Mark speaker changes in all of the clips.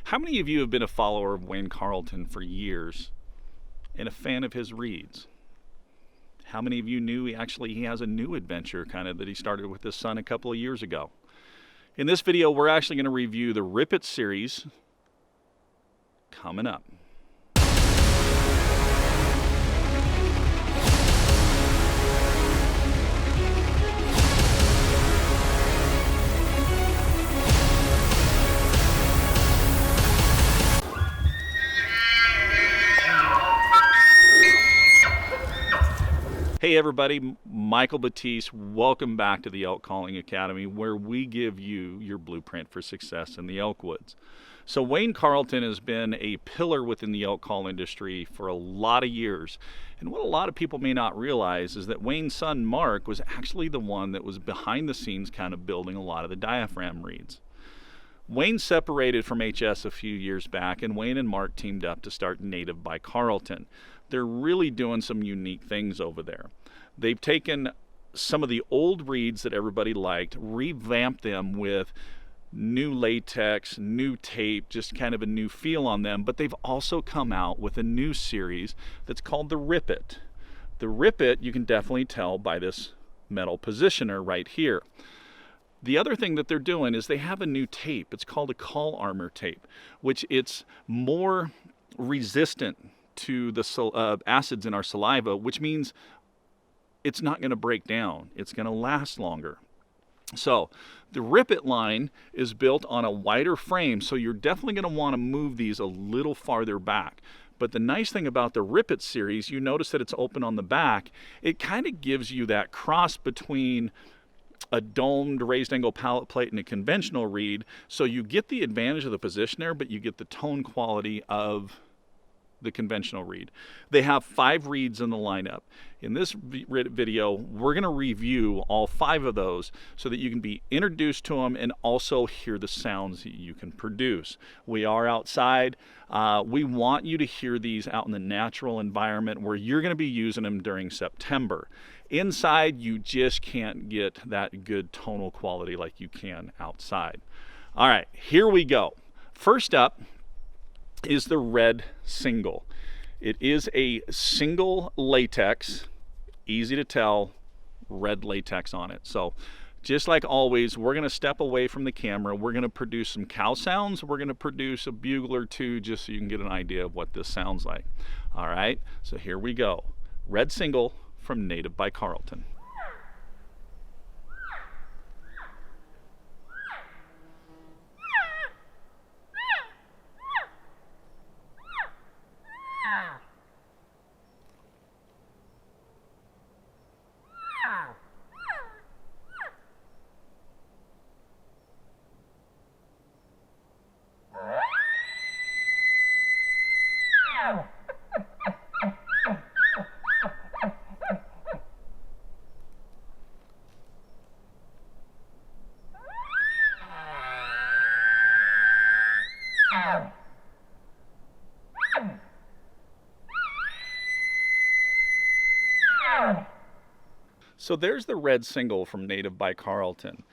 Speaker 1: How many of you have been a follower of Wayne Carlton for years and a fan of his reeds? How many of you knew he has a new adventure that he started with his son a couple of years ago? In this video, we're actually going to review the Rip It series coming up. Hey everybody, Michael Batiste. Welcome back to the Elk Calling Academy, where we give you your blueprint for success in the elk woods. So Wayne Carlton has been a pillar within the elk call industry for a lot of years. And what a lot of people may not realize is that Wayne's son, Marc, was actually the one that was behind the scenes building a lot of the diaphragm reeds. Wayne separated from HS a few years back, and Wayne and Marc teamed up to start Native by Carlton. They're really doing some unique things over there. They've taken some of the old reeds that everybody liked, revamped them with new latex, new tape, just kind of a new feel on them, but they've also come out with a new series that's called the Rip It. The Rip It, you can definitely tell by this metal positioner right here. The other thing that they're doing is they have a new tape. It's called a call armor tape, which it's more resistant to the acids in our saliva, which means it's not going to break down. It's going to last longer. So the Rip It line is built on a wider frame, so you're definitely going to want to move these a little farther back. But the nice thing about the Rip It series, you notice that it's open on the back. It kind of gives you that cross between a domed raised angle pallet plate and a conventional reed, so you get the advantage of the positioner, but you get the tone quality of the conventional reed. They have 5 reeds in the lineup. In this video, we're going to review all 5 of those so that you can be introduced to them and also hear the sounds that you can produce. We are outside. We want you to hear these out in the natural environment where you're going to be using them during September. Inside, you just can't get that good tonal quality like you can outside. All right, here we go. First up is the red single. It is a single latex, easy to tell, red latex on it. So just like always, we're going to step away from the camera. We're going to produce some cow sounds. We're going to produce a bugle or two just so you can get an idea of what this sounds like. All right, so here we go. Red single from Native by Carlton. So there's the red single from Native by Carlton.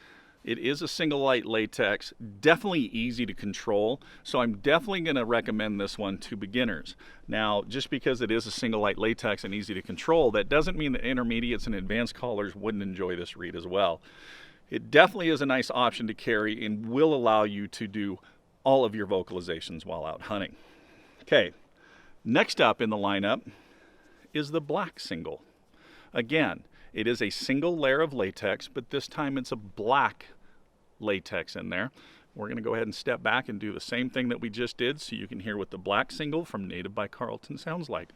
Speaker 1: It is a single light latex, definitely easy to control, so I'm definitely going to recommend this one to beginners. Now, just because it is a single light latex and easy to control, that doesn't mean that intermediates and advanced callers wouldn't enjoy this reed as well. It definitely is a nice option to carry and will allow you to do all of your vocalizations while out hunting. Okay, next up in the lineup is the black single. Again, it is a single layer of latex, but this time it's a black latex in there. We're going to go ahead and step back and do the same thing that we just did so you can hear what the black single from Native by Carlton sounds like.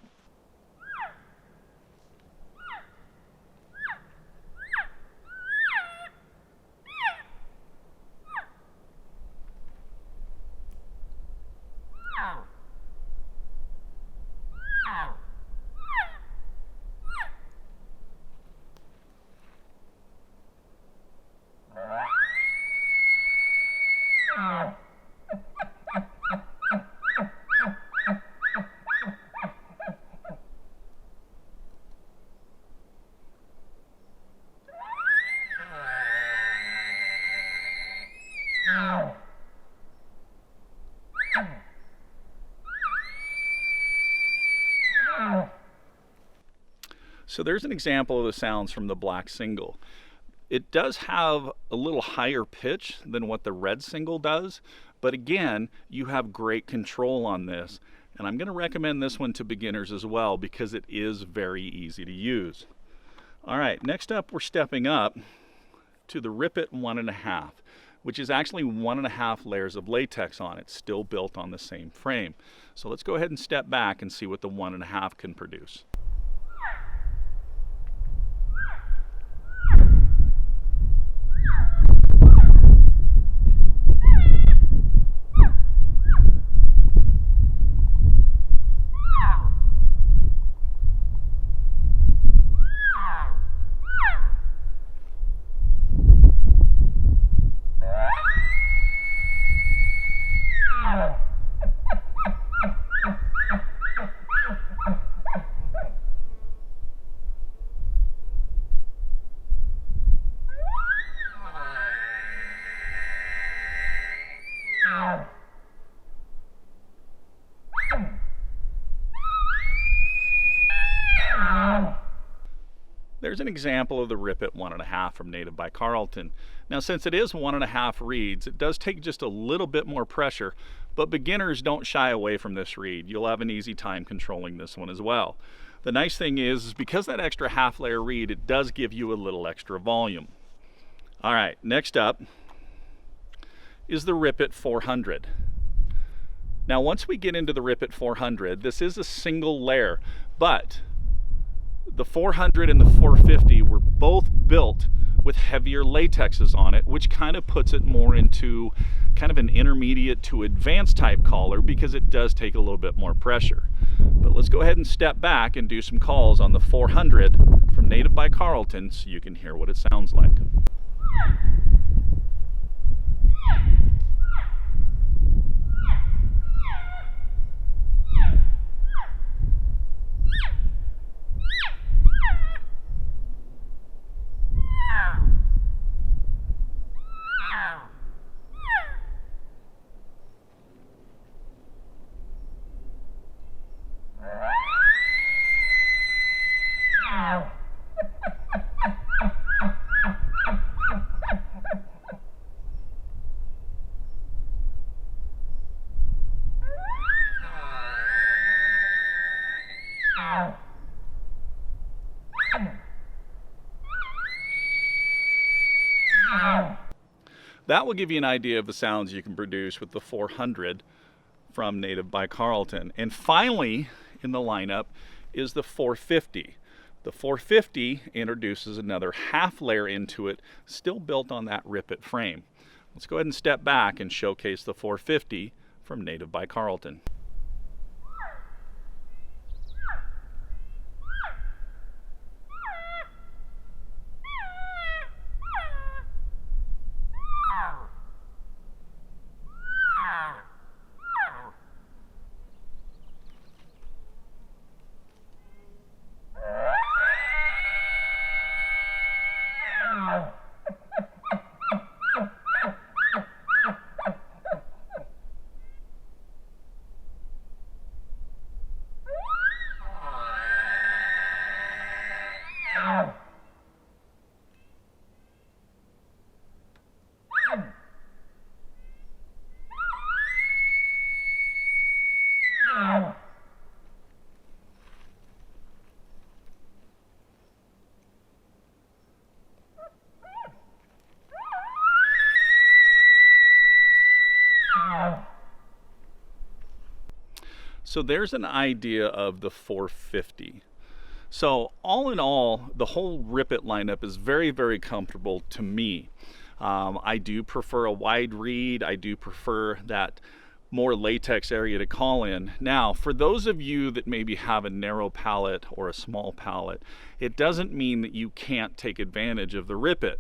Speaker 1: So there's an example of the sounds from the black single. It does have a little higher pitch than what the red single does, but again, you have great control on this. And I'm going to recommend this one to beginners as well because it is very easy to use. All right, next up we're stepping up to the Rip It 1.5, which is actually 1.5 layers of latex on it, still built on the same frame. So let's go ahead and step back and see what the 1.5 can produce. There's an example of the Rip It 1.5 from Native by Carlton. Now, since it is 1.5 reeds, it does take just a little bit more pressure, but beginners don't shy away from this reed. You'll have an easy time controlling this one as well. The nice thing is because that extra half layer reed, it does give you a little extra volume. All right, next up is the Rip It 400. Now, once we get into the Rip It 400, this is a single layer, but the 400 and the 450 were both built with heavier latexes on it, which kind of puts it more into kind of an intermediate to advanced type caller because it does take a little bit more pressure. But let's go ahead and step back and do some calls on the 400 from Native by Carlton so you can hear what it sounds like. That will give you an idea of the sounds you can produce with the 400 from Native by Carlton. And finally in the lineup is the 450. The 450 introduces another half layer into it, still built on that Rip It frame. Let's go ahead and step back and showcase the 450 from Native by Carlton. So there's an idea of the 450. So all in all, the whole Rip It lineup is very, very comfortable to me. I do prefer a wide reed. I do prefer that more latex area to call in. Now, for those of you that maybe have a narrow palate or a small palate, it doesn't mean that you can't take advantage of the Rip It.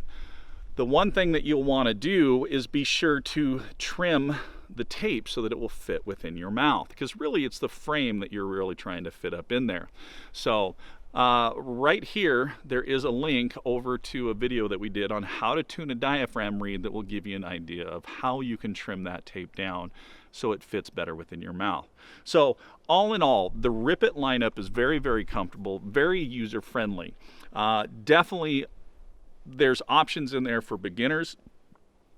Speaker 1: The one thing that you'll want to do is be sure to trim the tape so that it will fit within your mouth, because really it's the frame that you're really trying to fit up in there. So right here there is a link over to a video that we did on how to tune a diaphragm reed that will give you an idea of how you can trim that tape down so it fits better within your mouth. So all in all, the Rip It lineup is very, very comfortable, very user-friendly. Definitely there's options in there for beginners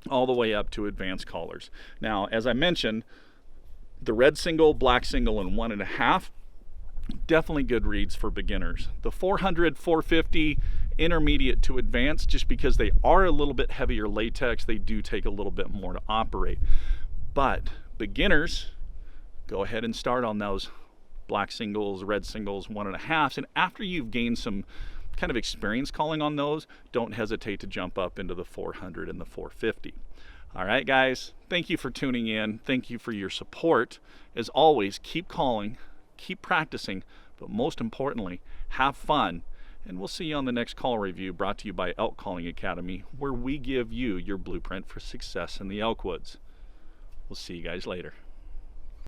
Speaker 1: all the way up to advanced callers. Now, as I mentioned, the red single, black single, and 1.5, definitely good reeds for beginners. The 400, 450, intermediate to advanced, just because they are a little bit heavier latex, they do take a little bit more to operate. But beginners, go ahead and start on those black singles, red singles, 1.5s, and after you've gained some kind of experience calling on those, don't hesitate to jump up into the 400 and the 450. All right, guys, thank you for tuning in. Thank you for your support. As always, keep calling, keep practicing, but most importantly, have fun. And we'll see you on the next call review, brought to you by Elk Calling Academy, where we give you your blueprint for success in the elk woods. We'll see you guys later.